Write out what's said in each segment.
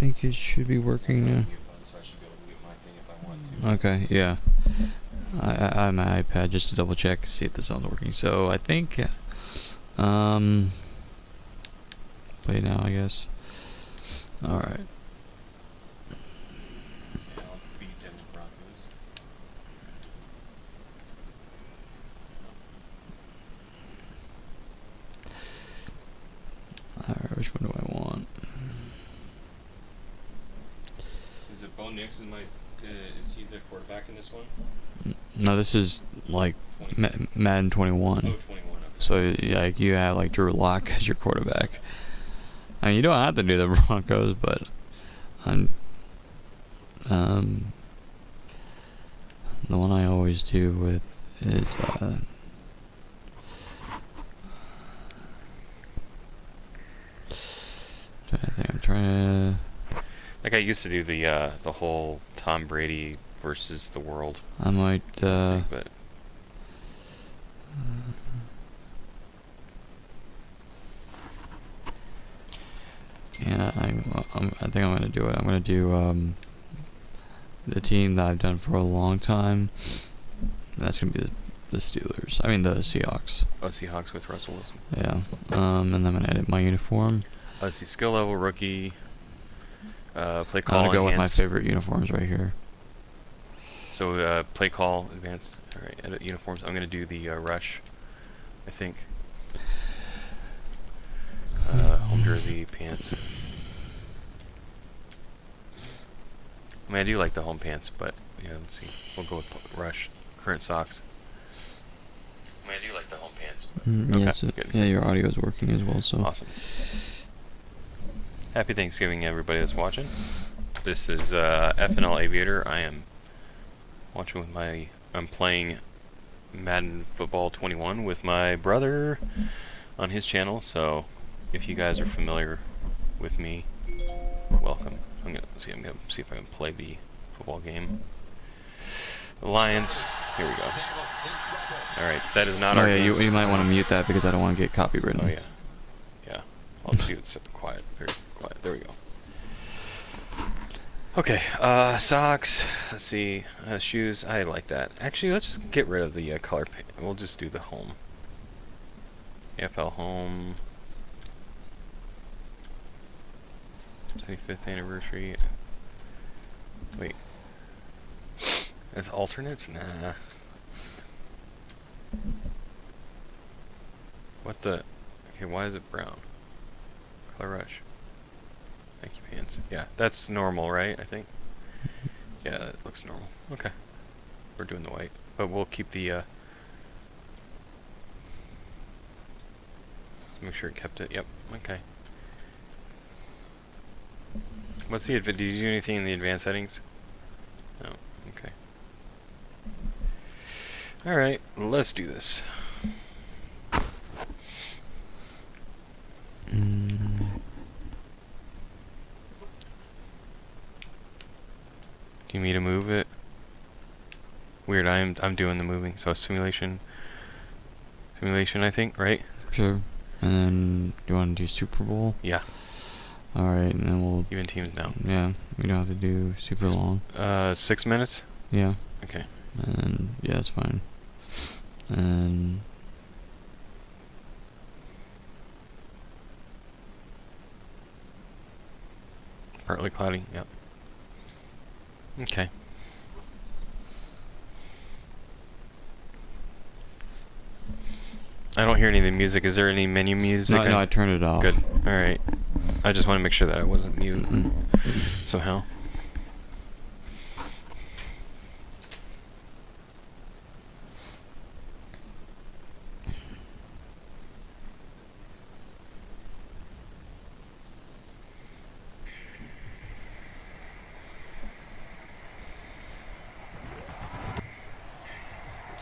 think it should be working now. Okay, yeah. I have my iPad just to double check, see if the sound's working. So I think, play now, I guess. Alright. Alright, which one do I want? Is it Bo Nix? Is he the quarterback in this one? No, this is like Madden 21. Oh, 21. Okay. So like you have like Drew Lock as your quarterback. I mean, you don't have to do the Broncos, but the one I always do with is I'm trying to. Like I used to do the whole Tom Brady versus the world. I might thing, but yeah, I think I'm gonna do it. I'm gonna do the team that I've done for a long time. That's gonna be the Steelers. I mean the Seahawks. Oh, Seahawks with Russell Wilson. Yeah. And then I'm gonna edit my uniform. Let's see, skill level, rookie, play call. I'm gonna go enhanced. with my favorite uniforms right here. So play call, advanced. All right, edit uniforms. I'm gonna do the rush, I think. Home jersey, pants. I mean, I do like the home pants, but yeah, let's see. We'll go with rush. Current socks. I mean, I do like the home pants. Okay, yeah, so, yeah, your audio is working as well, so. Awesome. Happy Thanksgiving, everybody that's watching. This is FNL Aviator. I am watching with I'm playing Madden Football 21 with my brother on his channel, so if you guys are familiar with me, welcome. I'm gonna see if I can play the football game. The Lions. Here we go. Alright, that is not our yeah, you might want to mute that because I don't want to get copywritten. Oh yeah. Yeah. I'll do it set quiet. Very quiet. There we go. Okay, socks. Let's see. Shoes. I like that. Actually, let's just get rid of the color paint. We'll just do the home. AFL home. 75th anniversary. Wait. As alternates? Nah. What the? Okay, why is it brown? Color rush. Thank you, pants. Yeah, that's normal, right? I think. Yeah, that looks normal. Okay. We're doing the white. But we'll keep the, make sure it kept it. Yep. Okay. What's the did you do anything in the advanced settings? No. Okay. Alright, let's do this. Do you need me to move it? Weird, I'm doing the moving, so simulation I think, right? Sure. And then you want to do Super Bowl? Yeah. Alright, and then we'll even teams now. Yeah, we don't have to do super long. 6 minutes? Yeah. Okay. And yeah, that's fine. And partly cloudy, yep. Okay. I don't hear any of the music. Is there any menu music? No, I turned it off. Good. Alright. I just want to make sure that I wasn't mute somehow.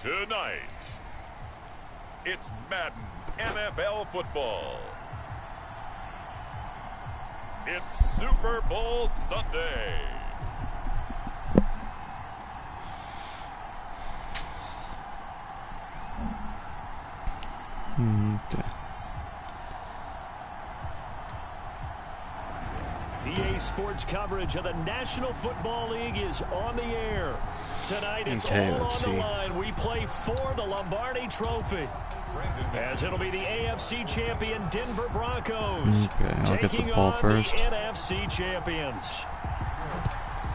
Tonight, it's Madden NFL football. It's Super Bowl Sunday. Okay. EA Sports coverage of the National Football League is on the air. Tonight it's Okay, all let's on see. the line. We play for the Lombardi Trophy. As it'll be the AFC champion Denver Broncos Okay, I'll get the taking ball on first. the NFC champions.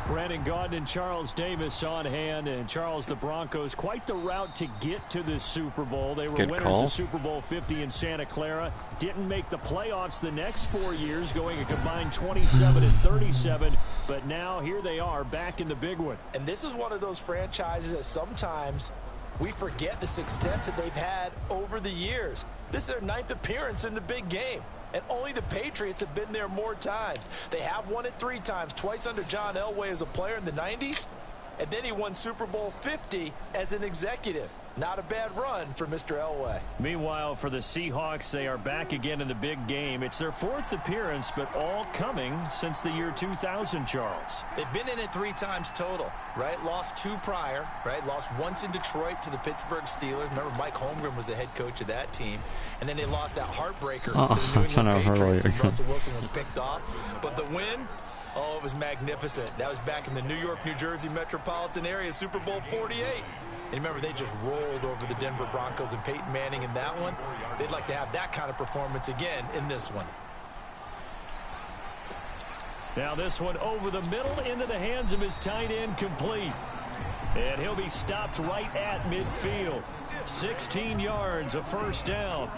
Brandon Gaudin and Charles Davis on hand. And Charles, the Broncos, quite the route to get to this Super Bowl. They were Good winners call. of Super Bowl 50 in Santa Clara. Didn't make the playoffs the next 4 years, going a combined 27 and 37. But now here they are back in the big one. And this is one of those franchises that sometimes we forget the success that they've had over the years. This is their 9th appearance in the big game. And only the Patriots have been there more times. They have won it 3 times, twice under John Elway as a player in the 90s. And then he won Super Bowl 50 as an executive. Not a bad run for Mr. Elway. Meanwhile, for the Seahawks, they are back again in the big game. It's their 4th appearance, but all coming since the year 2000, Charles. They've been in it 3 times total, right? Lost 2 prior, right? Lost once in Detroit to the Pittsburgh Steelers. Remember, Mike Holmgren was the head coach of that team. And then they lost that heartbreaker to the New England Patriots when Russell Wilson was picked off. But the win, oh, it was magnificent. That was back in the New York, New Jersey metropolitan area, Super Bowl 48. And remember, they just rolled over the Denver Broncos and Peyton Manning in that one. They'd like to have that kind of performance again in this one. Now this one over the middle into the hands of his tight end, complete. And he'll be stopped right at midfield. 16 yards, a first down.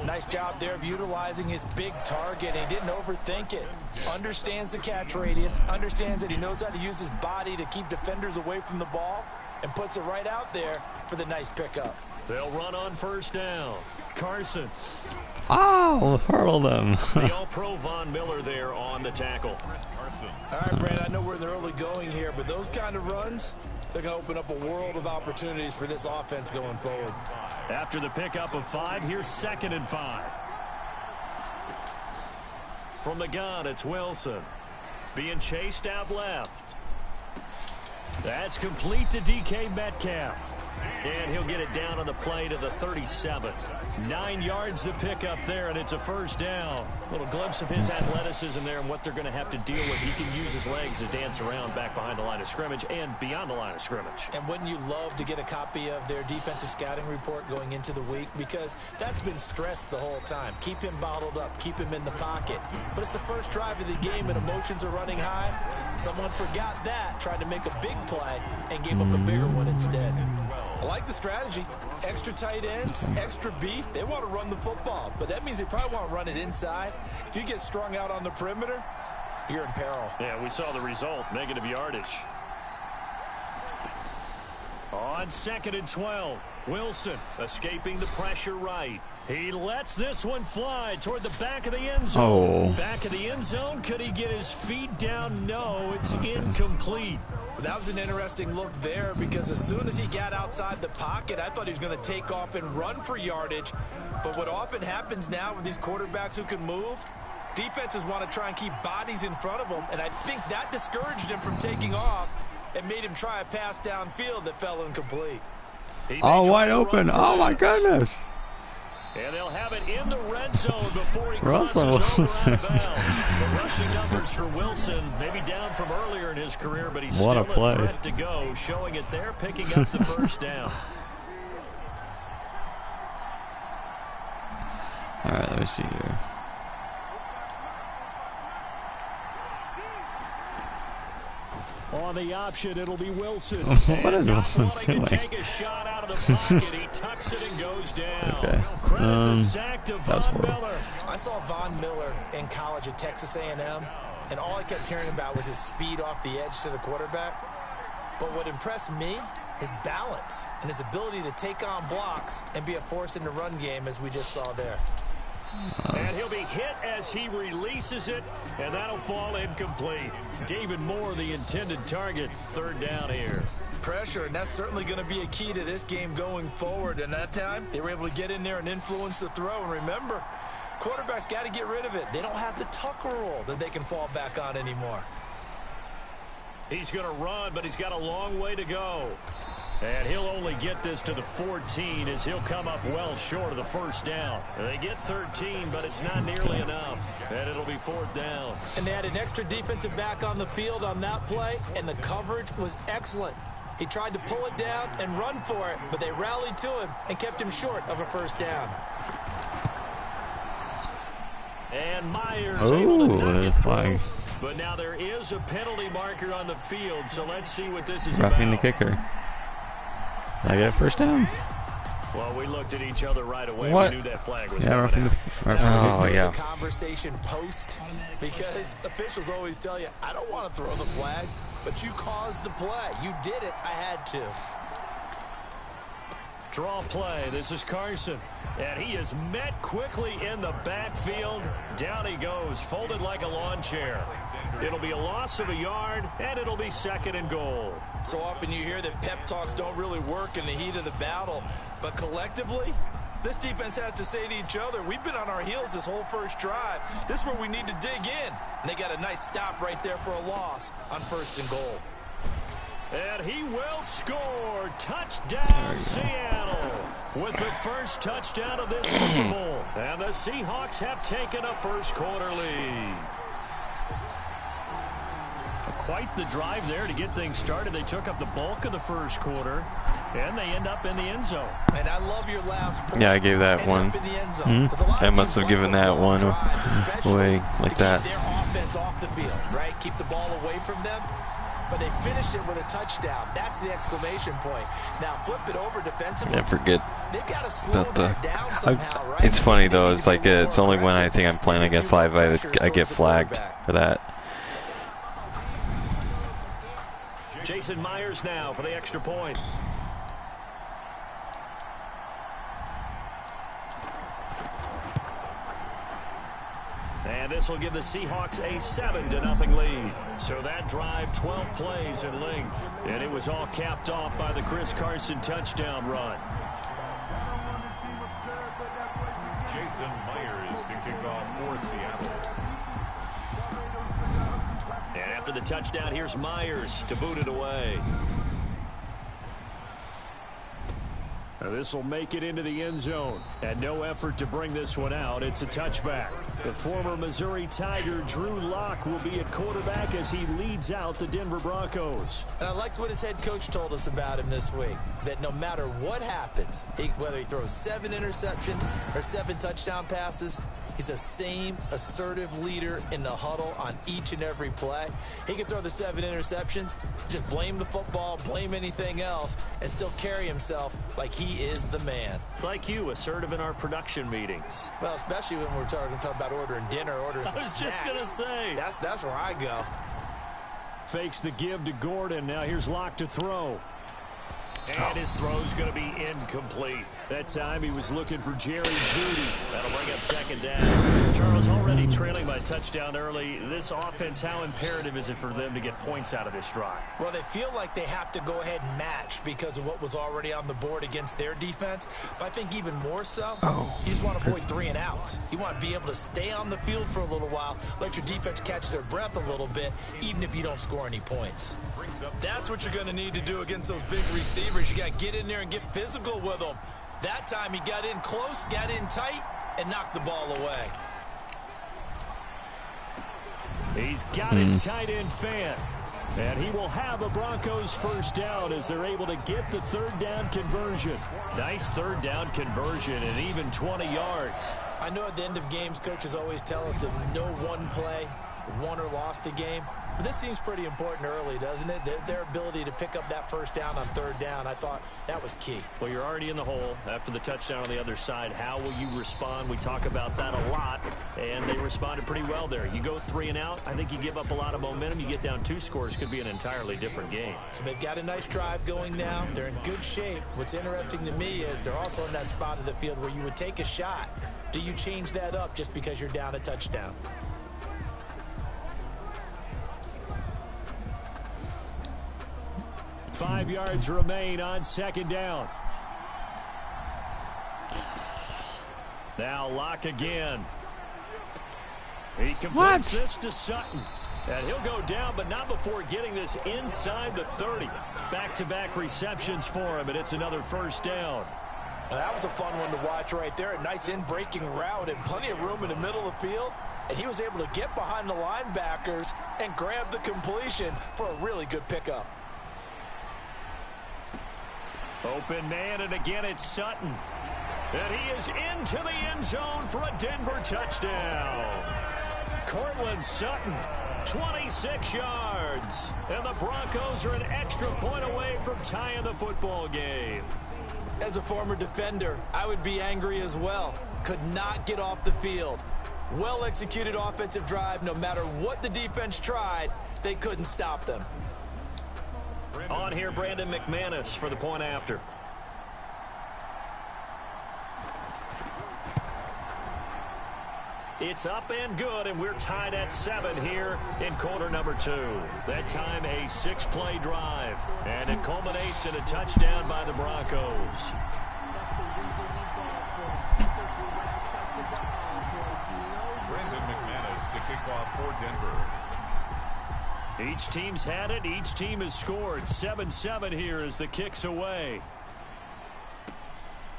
Nice job there of utilizing his big target. He didn't overthink it. Understands the catch radius. Understands that he knows how to use his body to keep defenders away from the ball. And puts it right out there for the nice pickup. They'll run on first down. Carson. Oh, hurl them. The All-Pro Von Miller there on the tackle. All right, Brad, I know we're in the early going here, but those kind of runs, they're going to open up a world of opportunities for this offense going forward. After the pickup of 5, here's 2nd and 5. From the gun, it's Wilson. Being chased out left. That's complete to DK Metcalf. And he'll get it down on the play to the 37. 9 yards to pick up there, and it's a first down. A little glimpse of his athleticism there and what they're going to have to deal with. He can use his legs to dance around back behind the line of scrimmage and beyond the line of scrimmage. And wouldn't you love to get a copy of their defensive scouting report going into the week? Because that's been stressed the whole time. Keep him bottled up. Keep him in the pocket. But it's the first drive of the game and emotions are running high. Someone forgot that, tried to make a big play, and gave up a bigger one instead. I like the strategy. Extra tight ends, extra beef. They want to run the football, but that means they probably want to run it inside. If you get strung out on the perimeter, you're in peril. Yeah, we saw the result, negative yardage. On 2nd and 12, Wilson escaping the pressure right. He lets this one fly toward the back of the end zone. Oh. Back of the end zone. Could he get his feet down? No, it's incomplete. That was an interesting look there because as soon as he got outside the pocket, I thought he was going to take off and run for yardage. But what often happens now with these quarterbacks who can move, defenses want to try and keep bodies in front of them, and I think that discouraged him from taking off and made him try a pass downfield that fell incomplete. Oh, wide open. Oh, my goodness. And they'll have it in the red zone before he Russell crosses over Wilson. out of bounds. The rushing numbers for Wilson, maybe down from earlier in his career, but he's What still a play. threat to go, showing it there, picking up the first down. All right, let me see here. On the option, it'll be Wilson. What is And not Wilson wanting doing? to take a shot out of the pocket. He tucks it and goes down. Okay. Credit the sack to that was Von horrible. Miller. I saw Von Miller in college at Texas A&M, and all I kept hearing about was his speed off the edge to the quarterback. But what impressed me, his balance and his ability to take on blocks and be a force in the run game, as we just saw there. And he'll be hit as he releases it, and that'll fall incomplete. David Moore, the intended target, 3rd down here. Pressure, and that's certainly going to be a key to this game going forward. And that time, they were able to get in there and influence the throw. And remember, quarterbacks got to get rid of it. They don't have the Tucker rule that they can fall back on anymore. He's going to run, but he's got a long way to go. And he'll only get this to the 14 as he'll come up well short of the first down. They get 13, but it's not nearly enough. And it'll be 4th down. And they had an extra defensive back on the field on that play, and the coverage was excellent. He tried to pull it down and run for it, but they rallied to him and kept him short of a first down. And Myers able to knock it flag. through. But now there is a penalty marker on the field, so let's see what this is Roughing about. the kicker. Did I get a first down? Well, we looked at each other right away. What? We knew that flag was Yeah, coming roughing out. the Oh, yeah. The conversation post, because officials always tell you, I don't want to throw the flag, but you caused the play. You did it. I had to. Draw play. This is Carson. And he is met quickly in the backfield. Down he goes, folded like a lawn chair. It'll be a loss of a yard, and it'll be 2nd and goal. So often you hear that pep talks don't really work in the heat of the battle, but collectively, this defense has to say to each other, we've been on our heels this whole first drive. This is where we need to dig in. And they got a nice stop right there for a loss on 1st and goal. And he will score. Touchdown, Seattle. With the first touchdown of this Super Bowl. And the Seahawks have taken a first-quarter lead. Quite the drive there to get things started. They took up the bulk of the first quarter, and they end up in the end zone. And I love your last point. Yeah, I gave that one. I must have given that one away like that. Keep their offense off the field, right? Keep the ball away from them. But they finished it with a touchdown. That's the exclamation point. Now flip it over defensively. Yeah, forget They've got to slow about that down somehow, right? It's funny They though. need It's to be like a little it's more only when I aggressive. think I'm playing They against do live that pressure I get towards the flagged quarterback. for that. Jason Myers now for the extra point. And this will give the Seahawks a 7-0 lead. So that drive, 12 plays in length. And it was all capped off by the Chris Carson touchdown run. Jason Myers to kick off for Seattle. And after the touchdown, here's Myers to boot it away. This will make it into the end zone. And no effort to bring this one out. It's a touchback. The former Missouri Tiger, Drew Lock, will be at quarterback as he leads out the Denver Broncos. And I liked what his head coach told us about him this week, that no matter what happens, whether he throws 7 interceptions or 7 touchdown passes, he's the same assertive leader in the huddle on each and every play. He can throw the 7 interceptions, just blame the football, blame anything else, and still carry himself like he is the man. It's like you, assertive in our production meetings. Well, especially when we're talking about ordering dinner, ordering some I was just going to say. That's where I go. Fakes the give to Gordon. Now here's Locke to throw. And his throw's going to be incomplete. That time he was looking for Jerry Jeudy. That'll bring up 2nd down. Charles, already trailing by touchdown early. This offense, how imperative is it for them to get points out of this drive? Well, they feel like they have to go ahead and match because of what was already on the board against their defense. But I think even more so, you just want to avoid 3 and outs. You want to be able to stay on the field for a little while, let your defense catch their breath a little bit, even if you don't score any points. That's what you're going to need to do against those big receivers. You got to get in there and get physical with them. That time he got in close, got in tight, and knocked the ball away. He's got his tight end fan. And he will have a Broncos first down as they're able to get the 3rd down conversion. Nice 3rd down conversion and even 20 yards. I know at the end of games, coaches always tell us that no one play won or lost a game. But this seems pretty important early, doesn't it? Their ability to pick up that first down on 3rd down, I thought that was key. Well, you're already in the hole after the touchdown on the other side. How will you respond? We talk about that a lot, and they responded pretty well there. You go 3 and out, I think you give up a lot of momentum. You get down 2 scores, could be an entirely different game. So they've got a nice drive going now. They're in good shape. What's interesting to me is they're also in that spot of the field where you would take a shot. Do you change that up just because you're down a touchdown? Five yards remain on 2nd down. Now Locke again. He completes this to Sutton. And he'll go down, but not before getting this inside the 30. Back-to-back receptions for him, and it's another first down. Well, that was a fun one to watch right there. A nice in-breaking route and plenty of room in the middle of the field. And he was able to get behind the linebackers and grab the completion for a really good pickup. Open man, and again it's Sutton. And he is into the end zone for a Denver touchdown. Cortland Sutton, 26 yards. And the Broncos are an extra point away from tying the football game. As a former defender, I would be angry as well. Could not get off the field. Well-executed offensive drive. No matter what the defense tried, they couldn't stop them. On here, Brandon McManus for the point after. It's up and good, and we're tied at 7 here in quarter number 2. That time a 6-play drive, and it culminates in a touchdown by the Broncos. Brandon McManus to kick off for Denver. Each team's had it. Each team has scored. 7-7 here as the kick's away.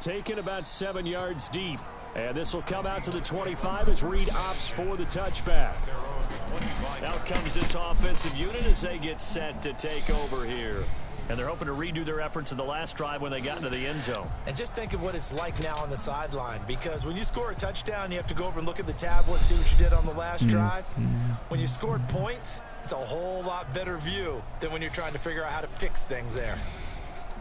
Taken about 7 yards deep. And this will come out to the 25 as Reed opts for the touchback. Out comes this offensive unit as they get set to take over here. And they're hoping to redo their efforts in the last drive when they got into the end zone. And just think of what it's like now on the sideline, because when you score a touchdown, you have to go over and look at the tablet and see what you did on the last drive. When you scored points, it's a whole lot better view than when you're trying to figure out how to fix things there.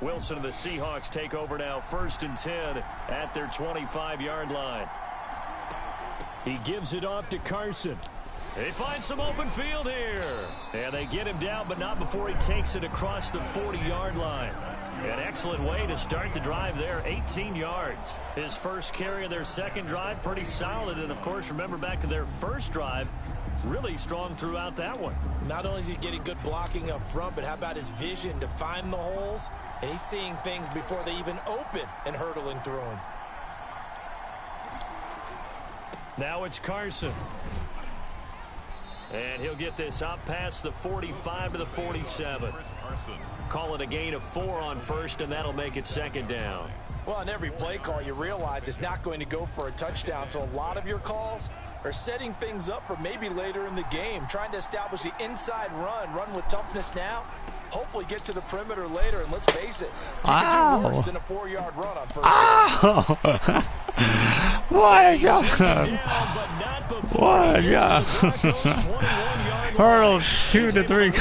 Wilson and the Seahawks take over now, 1st and 10 at their 25-yard line. He gives it off to Carson. They find some open field here. And they get him down, but not before he takes it across the 40-yard line. An excellent way to start the drive there, 18 yards. His first carry of their second drive, pretty solid. And, of course, remember back to their first drive, really strong throughout that one. Not only is he getting good blocking up front, but how about his vision to find the holes? And he's seeing things before they even open and hurdling through them. Now it's Carson. And he'll get this up past the 45 to the 47. Call it a gain of 4 on first, and that'll make it 2nd down. Well, on every play call, you realize it's not going to go for a touchdown. So a lot of your calls are setting things up for maybe later in the game, trying to establish the inside run with toughness now. Hopefully get to the perimeter later, and let's face it, you can do worse than a 4-yard run on first down. What? What? Hurdle 2 to 3.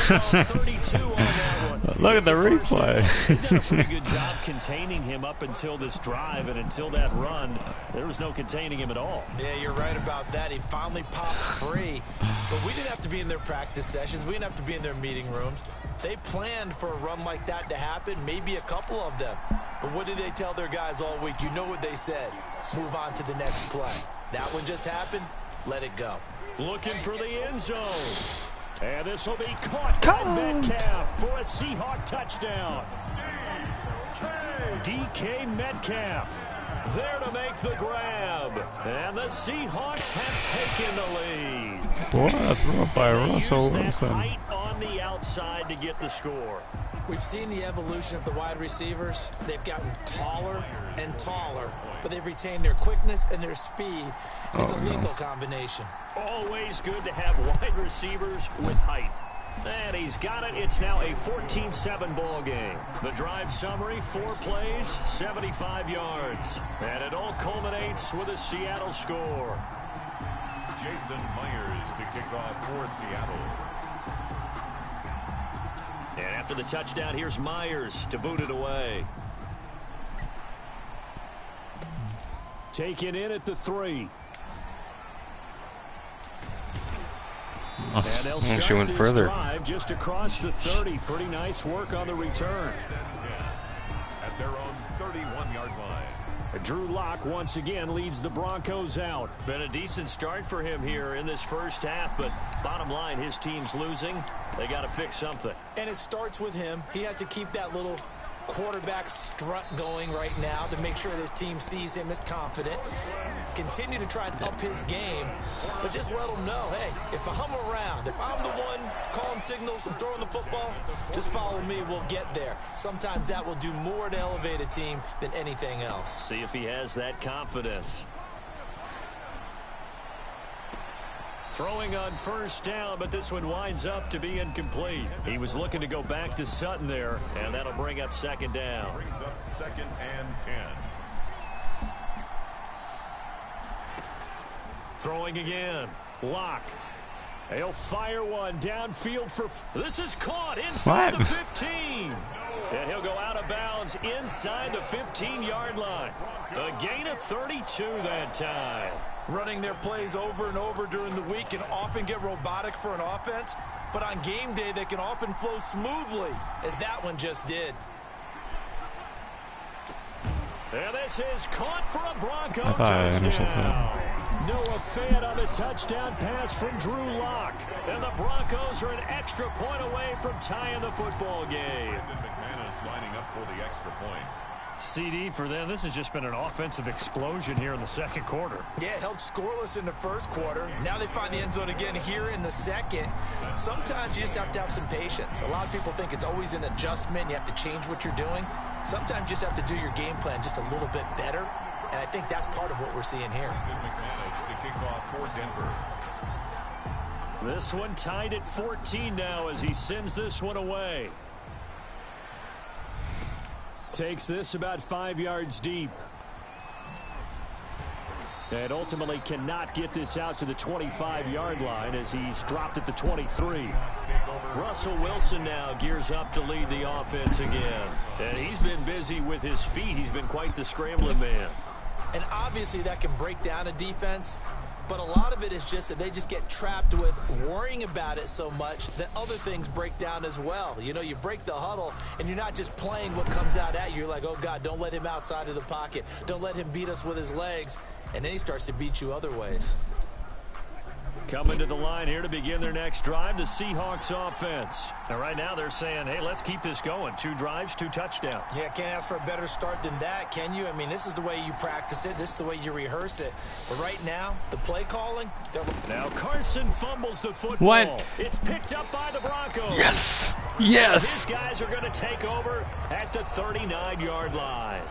Look at the replay. They did a pretty good job containing him up until this drive, and until that run, there was no containing him at all. Yeah, you're right about that. He finally popped free. But we didn't have to be in their practice sessions. We didn't have to be in their meeting rooms. They planned for a run like that to happen, maybe a couple of them. But what did they tell their guys all week? You know what they said. Move on to the next play. That one just happened. Let it go. Looking for the end zone. And this will be caught by Metcalf for a Seahawk touchdown. DK Metcalf there to make the grab. And the Seahawks have taken the lead. What a throw by Russell Wilson. Wilson. On the outside to get the score. We've seen the evolution of the wide receivers. They've gotten taller and taller, but they've retained their quickness and their speed. It's a lethal combination. Always good to have wide receivers with height. And he's got it. It's now a 14-7 ball game. The drive summary, 4 plays, 75 yards. And it all culminates with a Seattle score. Jason Myers to kick off for Seattle. And after the touchdown, here's Myers to boot it away. Taken in at the 3. And they'll start she went this further. Drive just across the 30. Pretty nice work on the return. At their own 31-yard line. Drew Lock once again leads the Broncos out. Been a decent start for him here in this first half, but bottom line, his team's losing. They got to fix something. And it starts with him. He has to keep that little quarterback strut going right now to make sure that his team sees him as confident. Continue to try and up his game, but just let him know, hey, if I'm around, if I'm the one calling signals and throwing the football, just follow me, we'll get there. Sometimes that will do more to elevate a team than anything else. See if he has that confidence. Throwing on first down, but this one winds up to be incomplete. He was looking to go back to Sutton there, and that'll bring up second down. Brings up 2nd and 10. Throwing again. Lock. He'll fire one downfield for... This is caught inside What? the 15. And he'll go out of bounds inside the 15-yard line. A gain of 32 that time. Running their plays over and over during the week can often get robotic for an offense, but on game day they can often flow smoothly, as that one just did. And this is caught for a Bronco initial touchdown. Noah Fant on the touchdown pass from Drew Lock. And the Broncos are an extra point away from tying the football game. McManus lining up for the extra point. CD for them. This has just been an offensive explosion here in the second quarter. Yeah, held scoreless in the first quarter. Now they find the end zone again here in the second. Sometimes you just have to have some patience. A lot of people think it's always an adjustment. You have to change what you're doing. Sometimes you just have to do your game plan just a little bit better. And I think that's part of what we're seeing here. McManus to kick off for Denver. This one tied at 14 now as he sends this one away. Takes this about 5 yards deep. And ultimately cannot get this out to the 25-yard line as he's dropped at the 23. Russell Wilson now gears up to lead the offense again. And he's been busy with his feet. He's been quite the scrambling man. And obviously that can break down a defense, but a lot of it is just that they just get trapped with worrying about it so much that other things break down as well. You know, you break the huddle, and you're not just playing what comes out at you. You're like, oh, God, don't let him outside of the pocket. Don't let him beat us with his legs. And then he starts to beat you other ways. Coming to the line here to begin their next drive, the Seahawks offense. And right now they're saying, hey, let's keep this going. 2 drives, 2 touchdowns. Yeah, can't ask for a better start than that, can you? I mean, this is the way you practice it. This is the way you rehearse it. But right now, the play calling. Now Carson fumbles the football. What? It's picked up by the Broncos. Yes. Yes. These guys are going to take over at the 39-yard line.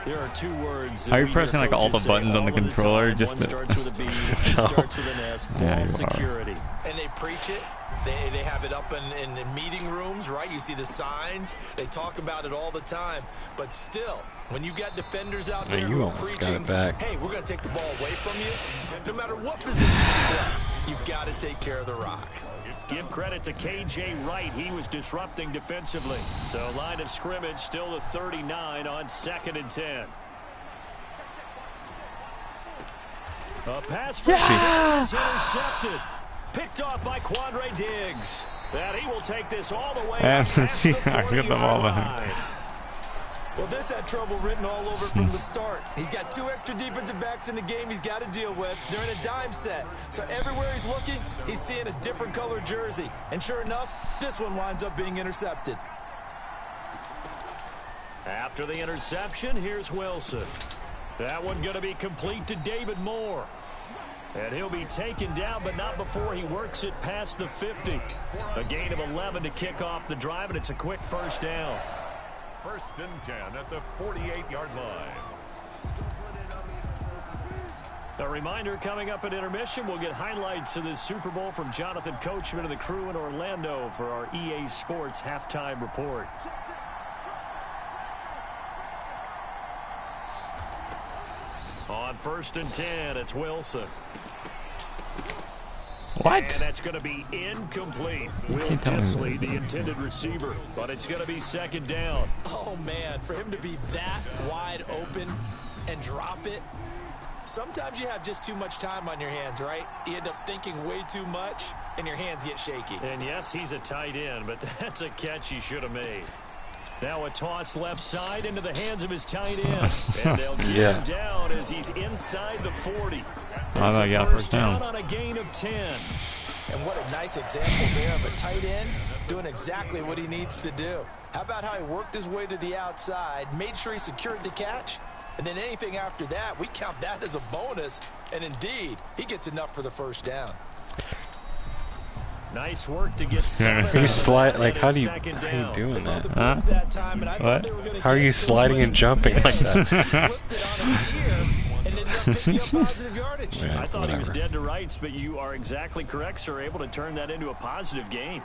There are 2 words. Are you pressing like all the buttons on the controller? Just one to... starts with a B, one starts with an S. Ball Yeah, you security. And they preach it. They have it up in meeting rooms, right? You see the signs. They talk about it all the time. But still, when you got defenders out there who are preaching, hey, we're going to take the ball away from you, no matter what position you play, you've got to take care of the rock. Give credit to K.J. Wright. He was disrupting defensively. So line of scrimmage still the 39 on 2nd and 10. A pass from Simmons intercepted. Picked off by Quandre Diggs. And he will take this all the way past the 40-yard line. Well, this had trouble written all over from the start. He's got 2 extra defensive backs in the game he's got to deal with. They're in a dime set. So everywhere he's looking, he's seeing a different color jersey. And sure enough, this one winds up being intercepted. After the interception, here's Wilson. That one going to be complete to David Moore. And he'll be taken down, but not before he works it past the 50. A gain of 11 to kick off the drive, and it's a quick first down. 1st and 10 at the 48-yard line. A reminder, coming up at intermission, we'll get highlights of this Super Bowl from Jonathan Coachman and the crew in Orlando for our EA Sports halftime report. On 1st and 10, it's Wilson. What? And that's going to be incomplete. Will Disley, the intended receiver. But it's going to be 2nd down. Oh, man, for him to be that wide open and drop it. Sometimes you have just too much time on your hands, right? You end up thinking way too much, and your hands get shaky. And yes, he's a tight end, but that's a catch he should have made. Now a toss left side into the hands of his tight end. And they'll get him down as he's inside the 40. It's a first down on a gain of 10. And what a nice example there of a tight end doing exactly what he needs to do. How about how he worked his way to the outside, made sure he secured the catch, and then anything after that, we count that as a bonus. And indeed, he gets enough for the first down. Nice work to get started. You slide like how are you doing that? What? How are you sliding and jumping like that? Flipped it on its ear and ended up picking up positive yardage. Yeah, I thought he was whatever. dead to rights, but you are exactly correct, sir. Able to turn that into a positive gain.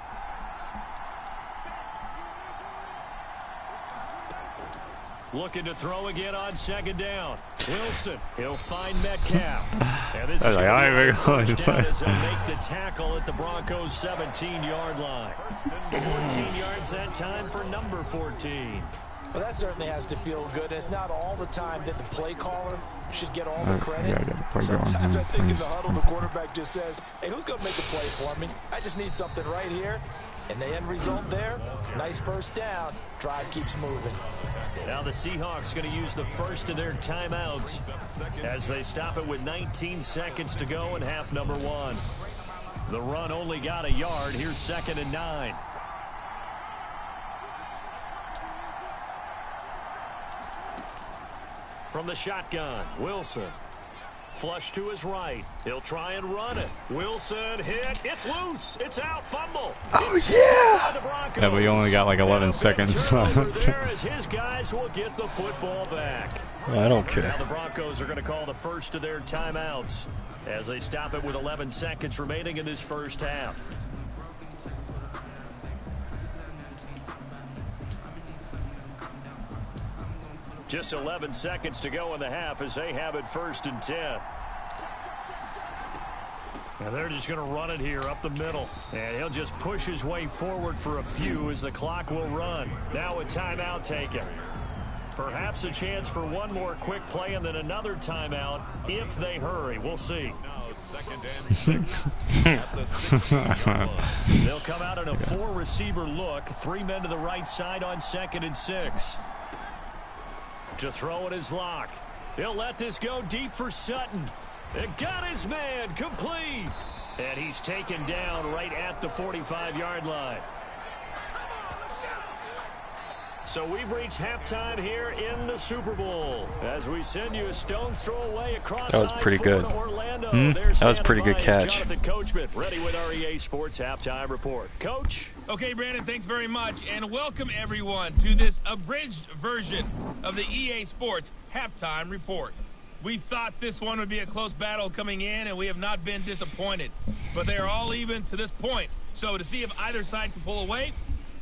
Looking to throw again on second down. Wilson, he'll find Metcalf. And this is like, going to be going first down as they'll make the tackle at the Broncos' 17-yard line. 14 yards that time for number 14. Well, that certainly has to feel good. It's not all the time that the play caller should get all the credit. Sometimes I think in the huddle, the quarterback just says, hey, who's going to make a play for me? I just need something right here. And the end result there, nice first down. Drive keeps moving. Now the Seahawks going to use the first of their timeouts as they stop it with 19 seconds to go in half number 1. The run only got a yard. Here's 2nd and 9. From the shotgun, Wilson. Flush to his right. He'll try and run it. Wilson hit. It's loose. It's out. Fumble. Oh, It's yeah! Broncos. Yeah, but we only got like 11 seconds left. There as his guys will get the football back. I don't Now care. the Broncos are going to call the first of their timeouts as they stop it with 11 seconds remaining in this first half. Just 11 seconds to go in the half as they have it 1st and 10. And they're just going to run it here up the middle. And he'll just push his way forward for a few as the clock will run. Now a timeout taken. Perhaps a chance for one more quick play and then another timeout if they hurry. We'll see. Now 2nd and 6 at the 16-yard line. They'll come out in a 4-receiver look. 3 men to the right side on 2nd and 6. To throw it is Locke. He'll let this go deep for Sutton. It got his man complete. And he's taken down right at the 45-yard line. So we've reached halftime here in the Super Bowl as we send you a stone's throw away across That was pretty good. Orlando. That was a pretty good catch. Jonathan Coachman ready with our EA Sports halftime report. Coach. Okay, Brandon, thanks very much, and welcome everyone to this abridged version of the EA Sports halftime report. We thought this one would be a close battle coming in, and we have not been disappointed. But they are all even to this point. So to see if either side can pull away,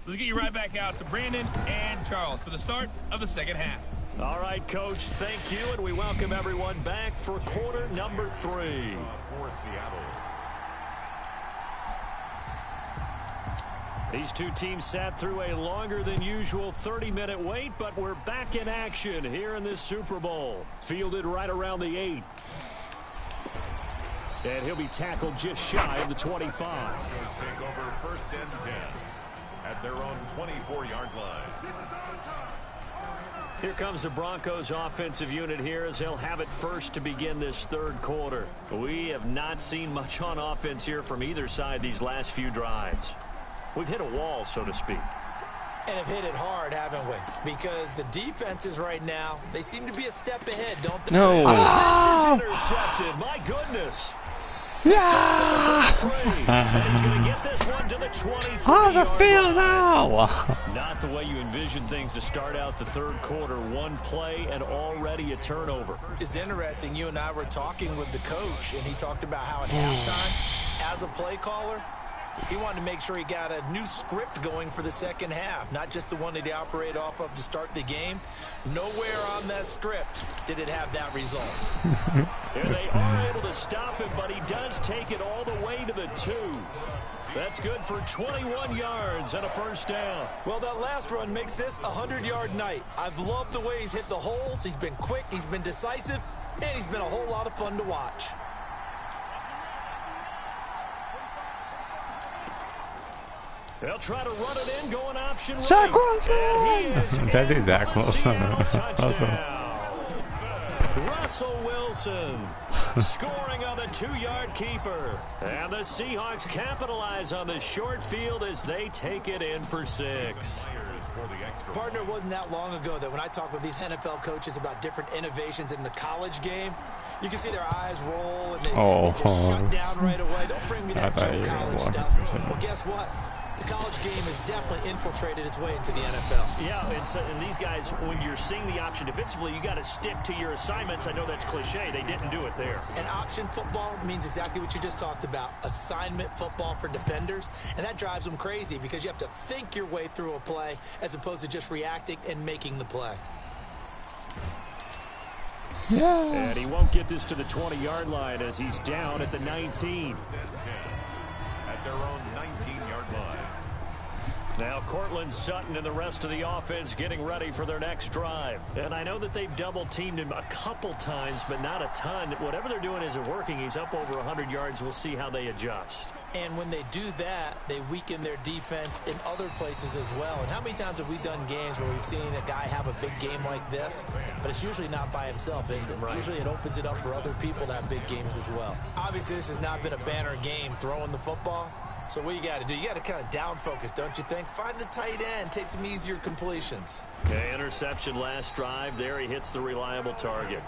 let's get you right back out to Brandon and Charles for the start of the second half. All right, Coach, thank you, and we welcome everyone back for quarter number 3. For Seattle. These two teams sat through a longer than usual 30-minute wait, but we're back in action here in this Super Bowl. Fielded right around the 8. And he'll be tackled just shy of the 25. Broncos take over 1st and 10 at their own 24-yard line. Here comes the Broncos offensive unit here as they'll have it first to begin this 3rd quarter. We have not seen much on offense here from either side these last few drives. We've hit a wall, so to speak. And have hit it hard, haven't we? Because the defenses right now, they seem to be a step ahead, don't they? No. This is intercepted. My goodness. Yeah. He's going to get this one to the 23. How's it feel now? Not the way you envision things to start out the 3rd quarter. One play and already a turnover. It's interesting. You and I were talking with the coach, and he talked about how at halftime, as a play caller, he wanted to make sure he got a new script going for the second half, not just the one that he operated off of to start the game. Nowhere on that script did it have that result. And they are able to stop him, but he does take it all the way to the 2. That's good for 21 yards and a first down. Well, that last run makes this a 100-yard night. I've loved the way he's hit the holes. He's been quick, he's been decisive, and he's been a whole lot of fun to watch. They'll try to run it in, going option right. Zach Wilson! That's in Zach for the Wilson. Seattle Also. touchdown. Russell Wilson scoring on the 2-yard keeper. And the Seahawks capitalize on the short field as they take it in for 6. for the extra Partner, point. wasn't that long ago that when I talk with these NFL coaches about different innovations in the college game, you can see their eyes roll and they just shut down right away. Don't bring me that Joe college stuff. Well, guess what? The college game has definitely infiltrated its way into the NFL. Yeah, and these guys, when you're seeing the option defensively, you got to stick to your assignments. I know that's cliche. They didn't do it there. And option football means exactly what you just talked about, assignment football for defenders. And that drives them crazy because you have to think your way through a play as opposed to just reacting and making the play. Yeah. And he won't get this to the 20-yard line as he's down at the 19. At their own 19-yard line. Now Cortland Sutton and the rest of the offense getting ready for their next drive. And I know that they've double-teamed him a couple times, but not a ton. Whatever they're doing isn't working. He's up over 100 yards. We'll see how they adjust. And when they do that, they weaken their defense in other places as well. And how many times have we done games where we've seen a guy have a big game like this, but it's usually not by himself, is it? Right. Usually it opens it up for other people to have big games as well. Obviously, this has not been a banner game throwing the football. So what you got to do, you got to kind of down focus, don't you think? Find the tight end, take some easier completions. Okay, interception last drive. There he hits the reliable target.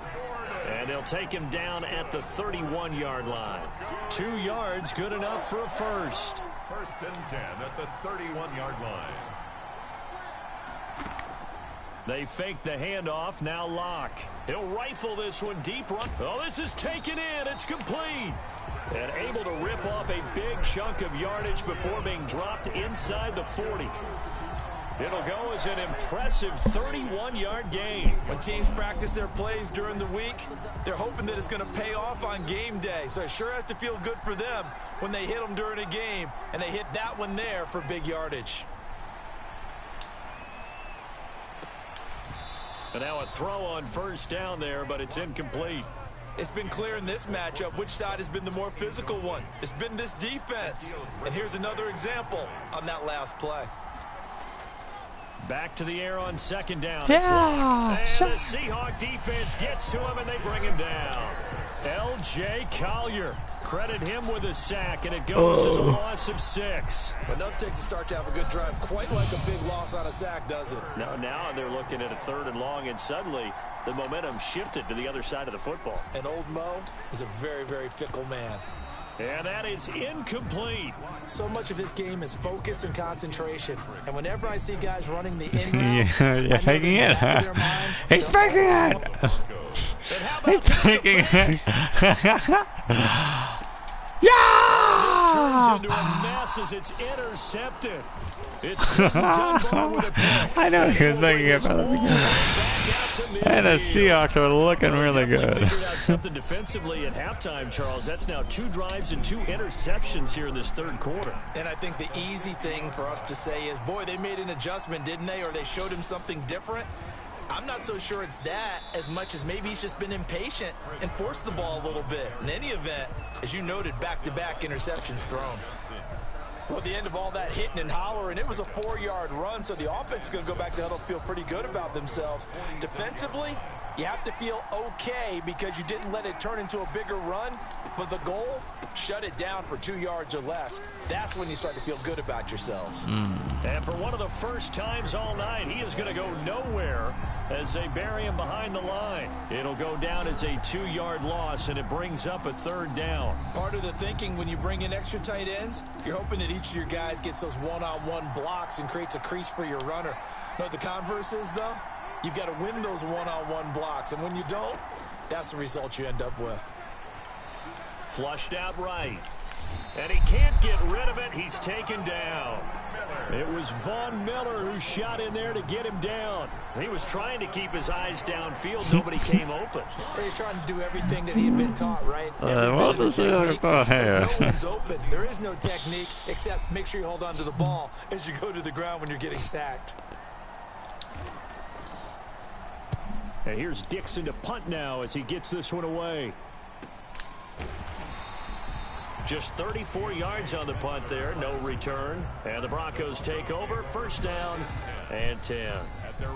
And they'll take him down at the 31-yard line. 2 yards, good enough for a first. First and 10 at the 31-yard line. They fake the handoff, now Lock. He'll rifle this one deep run. Oh, this is taken in, it's complete. And able to rip off a big chunk of yardage before being dropped inside the 40. It'll go as an impressive 31-yard gain. When teams practice their plays during the week, they're hoping that it's going to pay off on game day. So it sure has to feel good for them when they hit them during a game, and they hit that one there for big yardage. And now a throw on first down there, but it's incomplete. It's been clear in this matchup which side has been the more physical one. It's been this defense. And here's another example on that last play. Back to the air on second down. Yeah. It's Lock. And the Seahawk defense gets to him, and they bring him down. L.J. Collier. Credit him with a sack, and it goes as a loss of 6. Enough takes to start to have a good drive. Quite like a big loss on a sack, does it? Now they're looking at a 3rd and long, and suddenly the momentum shifted to the other side of the football. And old Mo is a very, very fickle man. And that is incomplete. So much of this game is focus and concentration. And whenever I see guys running the in route, You're faking it, huh? He's faking it! And how about He's faking it! this turns Yeah! into a mess as it's intercepted. It's Dunbar with a pick. I know he was making it from the beginning. And the Seahawks are looking really good. Figured out something defensively at halftime, Charles. That's now 2 drives and 2 interceptions here in this 3rd quarter. And I think the easy thing for us to say is, boy, they made an adjustment, didn't they? Or they showed him something different. I'm not so sure it's that as much as maybe he's just been impatient and forced the ball a little bit. In any event, as you noted, back-to-back interceptions thrown. Well, at the end of all that hitting and hollering, it was a 4-yard run, so the offense is going to go back to huddle, feel pretty good about themselves. Defensively, you have to feel okay because you didn't let it turn into a bigger run, but the goal, shut it down for 2 yards or less. That's when you start to feel good about yourselves. And for one of the first times all night, he is going to go nowhere as they bury him behind the line. It'll go down as a 2-yard loss, and it brings up a 3rd down. Part of the thinking when you bring in extra tight ends, you're hoping that each of your guys gets those one-on-one blocks and creates a crease for your runner. You know what the converse is, though? You've got to win those one-on-one blocks, and when you don't, that's the result you end up with. Flushed out right. And he can't get rid of it. He's taken down. It was Von Miller who shot in there to get him down. He was trying to keep his eyes downfield. Nobody came open. He's trying to do everything that he had been taught, right? What was the technique? Oh, hey. No one's open. There is no technique except make sure you hold on to the ball as you go to the ground when you're getting sacked. And here's Dixon to punt now as he gets this one away. Just 34 yards on the punt there, no return. And the Broncos take over, 1st down and 10.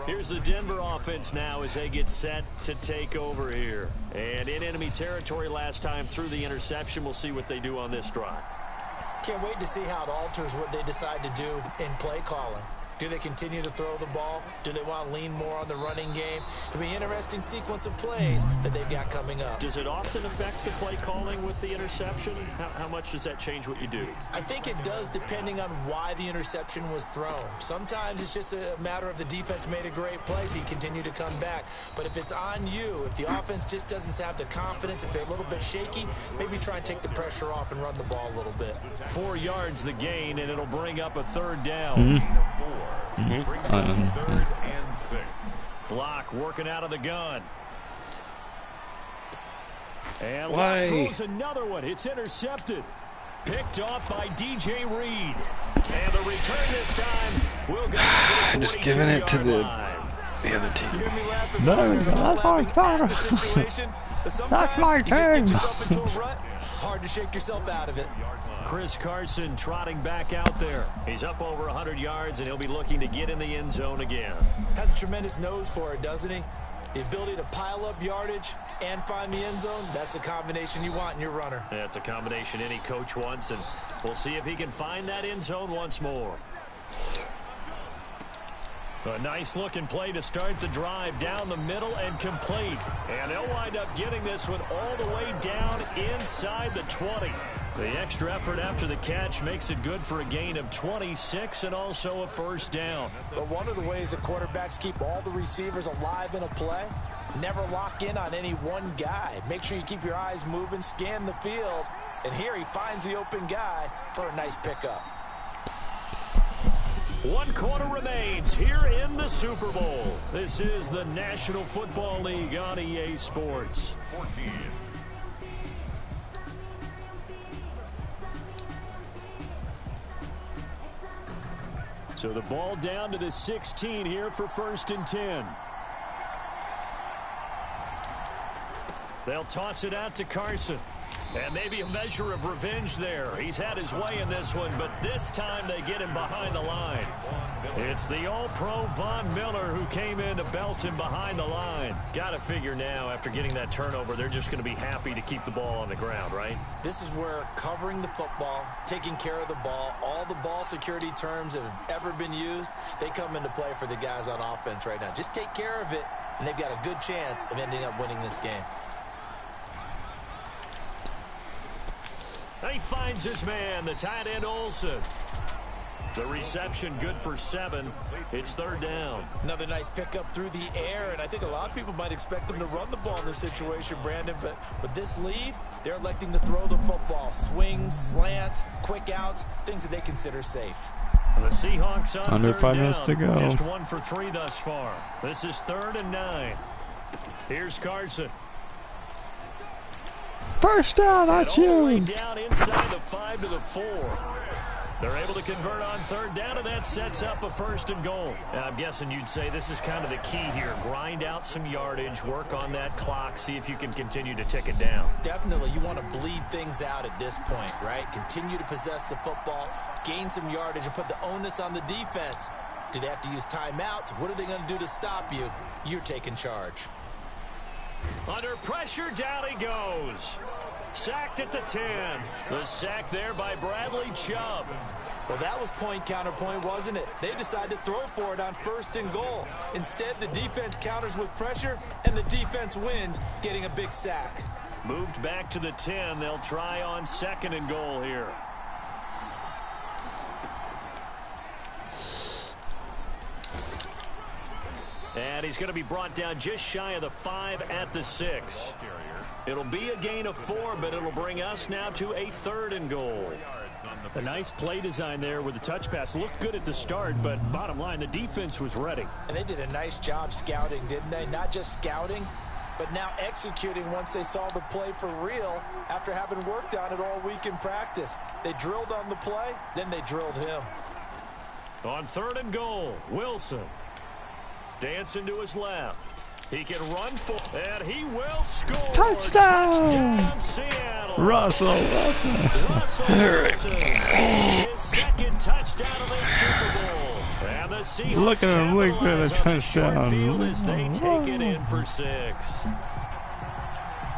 Here's the Denver offense now as they get set to take over here. And in enemy territory last time through the interception. We'll see what they do on this drive. Can't wait to see how it alters what they decide to do in play calling. Do they continue to throw the ball? Do they want to lean more on the running game? It'll be an interesting sequence of plays that they've got coming up. Does it often affect the play calling with the interception? How much does that change what you do? I think it does depending on why the interception was thrown. Sometimes it's just a matter of the defense made a great play, so you continue to come back. But if it's on you, if the offense just doesn't have the confidence, if they're a little bit shaky, maybe try and take the pressure off and run the ball a little bit. 4 yards the gain, and it'll bring up a third down. Third and 6. Block working out of the gun. And Why? throws another one. It's intercepted. Picked off by DJ Reed. And the return this time will go to the I'm just giving it to the other You team. hear me laughing? No, that's my at the turn. situation, but That's sometimes my you just get turn. yourself into a rut. It's hard to shake yourself out of it. Chris Carson trotting back out there. He's up over 100 yards, and he'll be looking to get in the end zone again. Has a tremendous nose for it, doesn't he? The ability to pile up yardage and find the end zone, that's the combination you want in your runner. That's a combination any coach wants, and we'll see if he can find that end zone once more. A nice-looking play to start the drive down the middle and complete. And they'll wind up getting this one all the way down inside the 20. The extra effort after the catch makes it good for a gain of 26 and also a first down. But one of the ways that quarterbacks keep all the receivers alive in a play, never lock in on any one guy. Make sure you keep your eyes moving, scan the field. And here he finds the open guy for a nice pickup. 1 quarter remains here in the Super Bowl. This is the National Football League on EA Sports. 14. So the ball down to the 16 here for 1st and 10. They'll toss it out to Carson. And maybe a measure of revenge there. He's had his way in this one, but this time they get him behind the line. It's the All-Pro Von Miller who came in to belt him behind the line. Got to figure now, after getting that turnover, they're just going to be happy to keep the ball on the ground, right? This is where covering the football, taking care of the ball, all the ball security terms that have ever been used, they come into play for the guys on offense right now. Just take care of it, and they've got a good chance of ending up winning this game. He finds his man, the tight end Olsen. The reception good for 7. It's 3rd down. Another nice pickup through the air, and I think a lot of people might expect them to run the ball in this situation, Brandon, but with this lead, they're electing to throw the football. Swings, slants, quick outs, things that they consider safe. The Seahawks on Under 3rd 5 down. minutes to go. Just 1 for 3 thus far. This is 3rd and 9. Here's Carson. First down, that's All the way you. down inside the 5 to the 4. They're able to convert on 3rd down, and that sets up a 1st and goal. Now, I'm guessing you'd say this is kind of the key here. Grind out some yardage, work on that clock, see if you can continue to tick it down. Definitely, you want to bleed things out at this point, right? Continue to possess the football, gain some yardage, and put the onus on the defense. Do they have to use timeouts? What are they going to do to stop you? You're taking charge. Under pressure, down he goes. Sacked at the 10. The sack there by Bradley Chubb. Well, that was point counterpoint, wasn't it? They decided to throw for it on 1st and goal. Instead, the defense counters with pressure, and the defense wins, getting a big sack. Moved back to the 10. They'll try on 2nd and goal here. And he's going to be brought down just shy of the 5 at the 6. It'll be a gain of 4, but it'll bring us now to a 3rd and goal. A nice play design there with the touch pass. Looked good at the start, but bottom line, the defense was ready. And they did a nice job scouting, didn't they? Not just scouting, but now executing once they saw the play for real after having worked on it all week in practice. They drilled on the play, then they drilled him. On 3rd and goal, Wilson. Dancing to his left. He can run for, and he will score. Touchdown! Seattle. Russell. Russell Wilson. His 2nd touchdown of the Super Bowl. And the Seahawks Look at him leap for the capitalize on the short touchdown. field as they take it in for 6.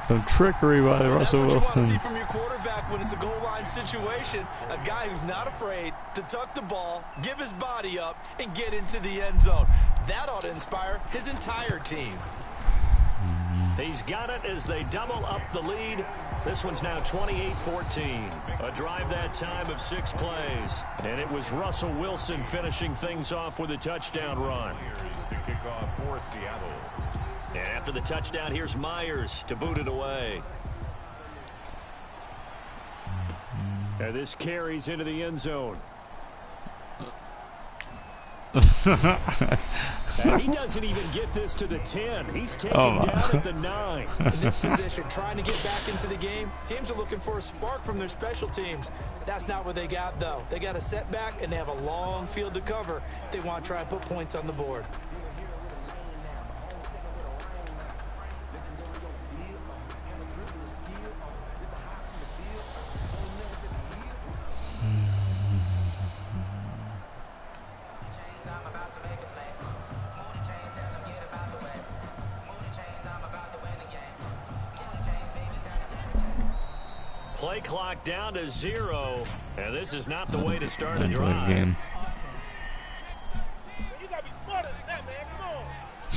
Some trickery by Russell That's what you want to see Wilson. from your quarterback when it's a goal line situation. A guy who's not afraid to tuck the ball, give his body up, and get into the end zone. That ought to inspire his entire team. He's got it as they double up the lead. This one's now 28-14. A drive that time of 6 plays. And it was Russell Wilson finishing things off with a touchdown run. To kick off for Seattle. And after the touchdown, here's Myers to boot it away. And this carries into the end zone. And he doesn't even get this to the 10. He's taken down at the 9. In this position, trying to get back into the game, teams are looking for a spark from their special teams. That's not what they got, though. They got a setback, and they have a long field to cover if they want to try and put points on the board. Play clock down to 0, and this is not the way to start a Enjoy the drive. game. You gotta be smarter than that, man.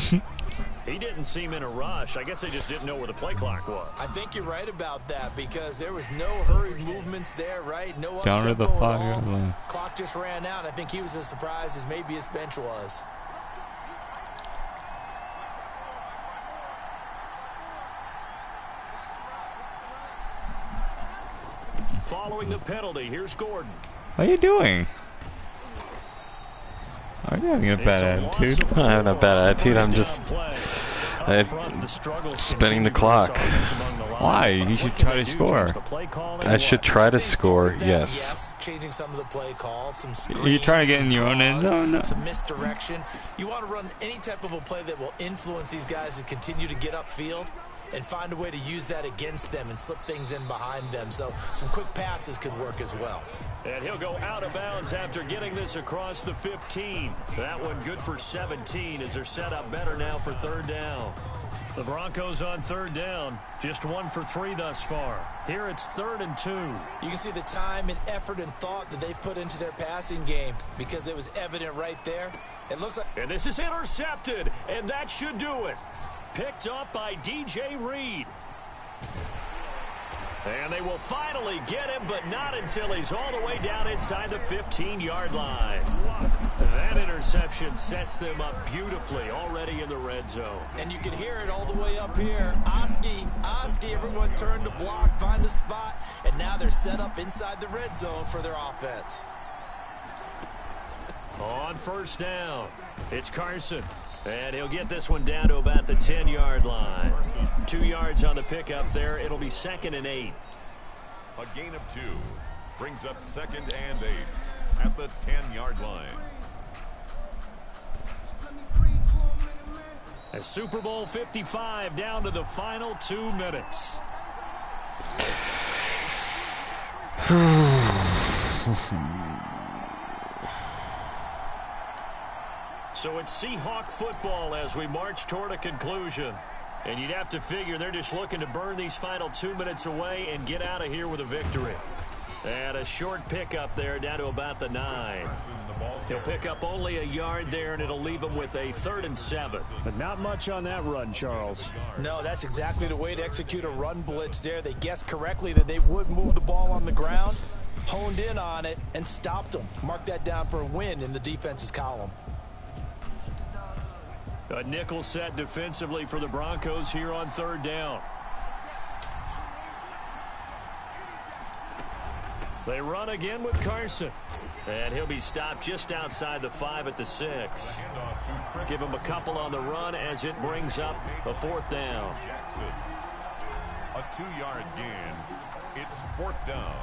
Come on. He didn't seem in a rush. I guess they just didn't know where the play clock was. I think you're right about that because there was no hurried movements there, right? No Down to the up-tempo at 5 all. yard line. Clock just ran out. I think he was as surprised as maybe his bench was. Following the penalty, here's Gordon. What are you doing? Are you having a bad attitude? I'm not having a bad attitude. I'm just spinning the clock. Why? You should try to score. I should try to score, yes. Changing some of the play calls, some Are you trying to get in your own end zone? some misdirection. You want to run any type of a play that will influence these guys to continue to get upfield and find a way to use that against them and slip things in behind them. So some quick passes could work as well. And he'll go out of bounds after getting this across the 15. That one good for 17 as they're set up better now for 3rd down. The Broncos on 3rd down, just 1 for 3 thus far. Here it's 3rd and 2. You can see the time and effort and thought that they put into their passing game because it was evident right there. It looks like... And this is intercepted, and that should do it. Picked up by DJ Reed. And they will finally get him, but not until he's all the way down inside the 15-yard line. That interception sets them up beautifully already in the red zone. And you can hear it all the way up here. Oski, everyone turned to block, find a spot, and now they're set up inside the red zone for their offense. On 1st down, it's Carson. And he'll get this one down to about the 10-yard line. 2 yards on the pickup there. It'll be 2nd and 8. A gain of 2 brings up 2nd and 8 at the 10-yard line. As Super Bowl 55 down to the final 2 minutes. So it's Seahawk football as we march toward a conclusion. And you'd have to figure they're just looking to burn these final 2 minutes away and get out of here with a victory. And a short pickup there down to about the 9. He'll pick up only a yard there, and it'll leave him with a 3rd and 7. But not much on that run, Charles. No, that's exactly the way to execute a run blitz there. They guessed correctly that they would move the ball on the ground, honed in on it, and stopped them. Mark that down for a win in the defense's column. A nickel set defensively for the Broncos here on 3rd down. They run again with Carson. And he'll be stopped just outside the 5 at the 6. Give him a couple on the run as it brings up a 4th down. Jackson. A 2-yard gain. It's 4th down.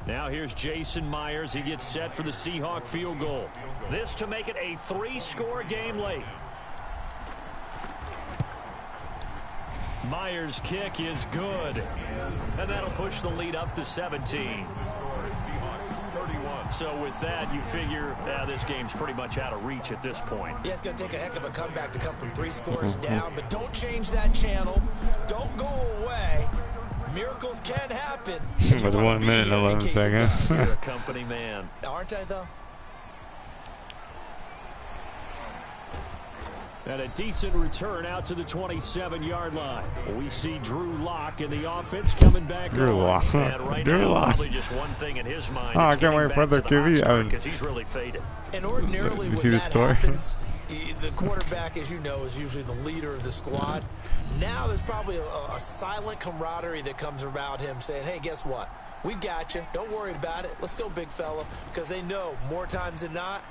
Now here's Jason Myers. He gets set for the Seahawk field goal. This to make it a 3-score game late. Myers' kick is good. And that'll push the lead up to 17. So with that, you figure this game's pretty much out of reach at this point. Yeah, it's going to take a heck of a comeback to come from 3 scores down, but don't change that channel. Don't go away. Miracles can happen. With 1 minute and 11 seconds. You're a company man. Aren't I, though? And a decent return out to the 27-yard line. We see Drew Lock in the offense coming back. Drew Lock. And right Drew now, Lock. probably just one thing in his mind. Oh, I can't wait for the QB. Because he's really faded. And ordinarily, You when see the that story? happens, the quarterback, as you know, is usually the leader of the squad. Now there's probably a silent camaraderie that comes around him saying, hey, guess what? We got you. Don't worry about it. Let's go, big fella. Because they know more times than not,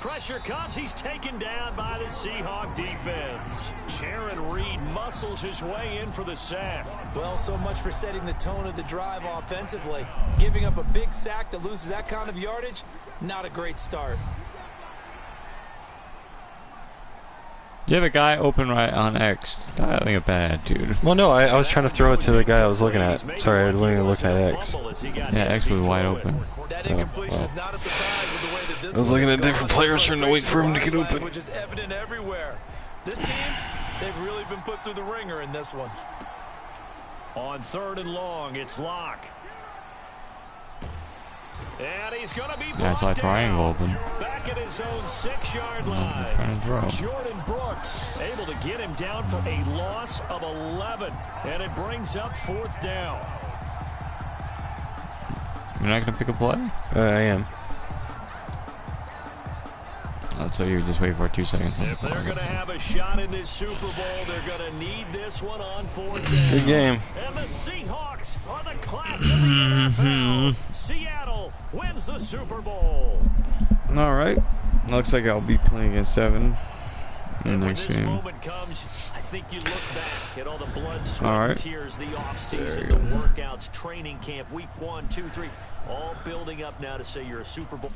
Pressure comes. He's taken down by the Seahawk defense. Sharon Reed muscles his way in for the sack. Well, so much for setting the tone of the drive offensively. Giving up a big sack that loses that kind of yardage, not a great start. You have a guy open right on X. I think a bad attitude. Well, no, I was trying to throw it to the guy I was looking at. Sorry, I was looking at X. Yeah, X was wide open. That incompletion is not a surprise with the way that this I was looking one at has different gone. players trying to wait for him to get open. Which is evident everywhere. This team, they've really been put through the ringer in this one. On 3rd and long, it's Lock. And he's going to be Yeah, it's like triangle open. back at his own 6-yard line. Trying to throw. Jordan Brooks able to get him down for a loss of 11. And it brings up 4th down. You're not going to pick a play? I am. So you just wait for 2 seconds. If they're going to have a shot in this Super Bowl, they're going to need this one on 4th down. Good game. And the Seahawks are the class of the NFL. Seattle wins the Super Bowl. Alright. Looks like I'll be playing against 7 in the And when next this game. moment comes, I think you look back at all the blood, sweat, All right. and tears, the offseason, There the you go. workouts, training camp, week 1, 2, 3, all building up now to say you're a Super Bowl.